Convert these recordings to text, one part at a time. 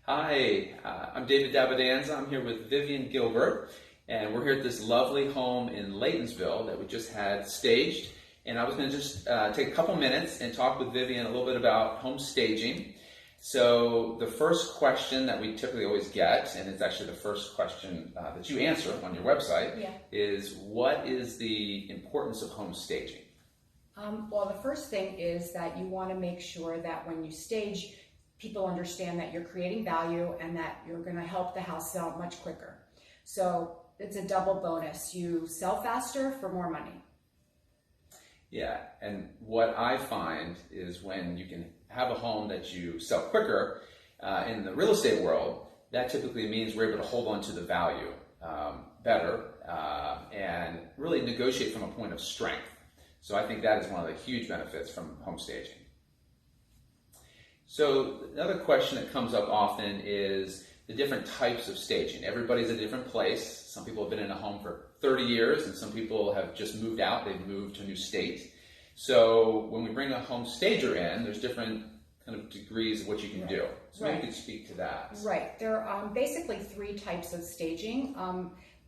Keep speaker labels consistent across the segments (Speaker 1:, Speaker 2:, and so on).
Speaker 1: Hi, I'm David Davidanza. I'm here with Vivian Gilbert, and we're here at this lovely home in Laytonsville that we just had staged. And I was going to just take a couple minutes and talk with Vivian a little bit about home staging. So the first question that we typically always get, and it's actually the first question that you answer on your website, is what is the importance of home staging?
Speaker 2: Well, the first thing is that you want to make sure that when you stage, people understand that you're creating value and that you're going to help the house sell much quicker. So it's a double bonus. You sell faster for more money.
Speaker 1: Yeah, and what I find is when you can have a home that you sell quicker in the real estate world, that typically means we're able to hold on to the value better and really negotiate from a point of strength. So I think that is one of the huge benefits from home staging. So another question that comes up often is the different types of staging. Everybody's at a different place. Some people have been in a home for 30 years and some people have just moved out. They've moved to a new state. So when we bring a home stager in, there's different kind of degrees of what you can do. So maybe you could speak to that.
Speaker 2: Right. There are basically three types of staging.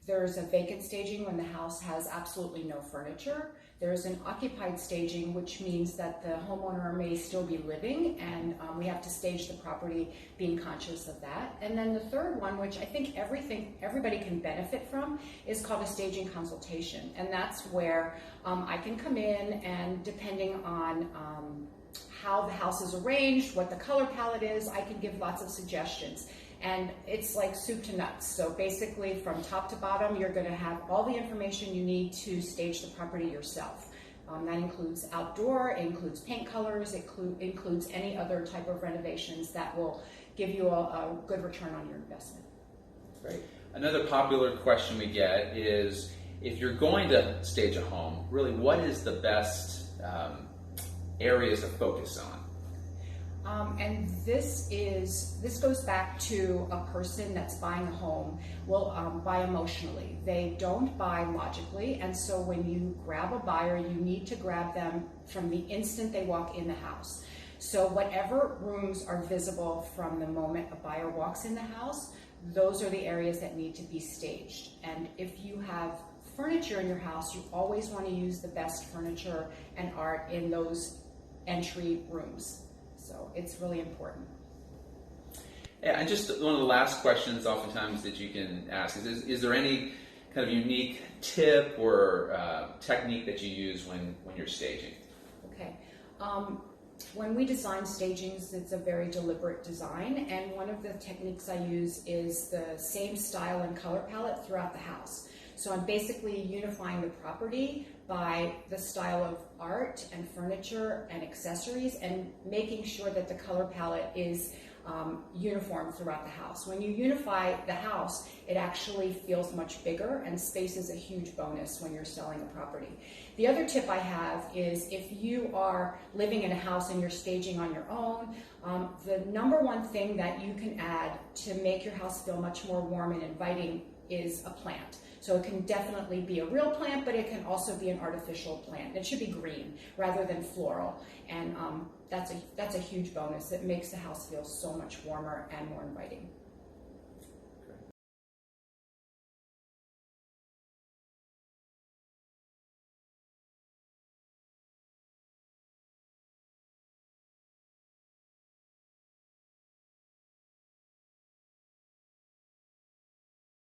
Speaker 2: There's a vacant staging when the house has absolutely no furniture. There's an occupied staging, which means that the homeowner may still be living, and we have to stage the property being conscious of that. And then the third one, which I think everybody can benefit from, is called a staging consultation. And that's where I can come in and depending on how the house is arranged, what the color palette is, I can give lots of suggestions. And it's like soup to nuts. So basically from top to bottom, you're going to have all the information you need to stage the property yourself. That includes outdoor, it includes paint colors, it includes any other type of renovations that will give you a good return on your investment.
Speaker 1: Great. Another popular question we get is, if you're going to stage a home, really what is the best areas to focus on?
Speaker 2: And this goes back to a person that's buying a home will buy emotionally. They don't buy logically, and so when you grab a buyer, you need to grab them from the instant they walk in the house. So whatever rooms are visible from the moment a buyer walks in the house, those are the areas that need to be staged. And if you have furniture in your house, you always want to use the best furniture and art in those entry rooms. So it's really important.
Speaker 1: Yeah, and just one of the last questions oftentimes that you can ask is there any kind of unique tip or technique that you use when you're staging?
Speaker 2: Okay. When we design stagings, it's a very deliberate design, and one of the techniques I use is the same style and color palette throughout the house. So I'm basically unifying the property by the style of art and furniture and accessories and making sure that the color palette is uniform throughout the house. When you unify the house, it actually feels much bigger, and space is a huge bonus when you're selling a property. The other tip I have is if you are living in a house and you're staging on your own, the number one thing that you can add to make your house feel much more warm and inviting is a plant. So it can definitely be a real plant, but it can also be an artificial plant. It should be green rather than floral, and that's a huge bonus. It makes the house feel so much warmer and more inviting.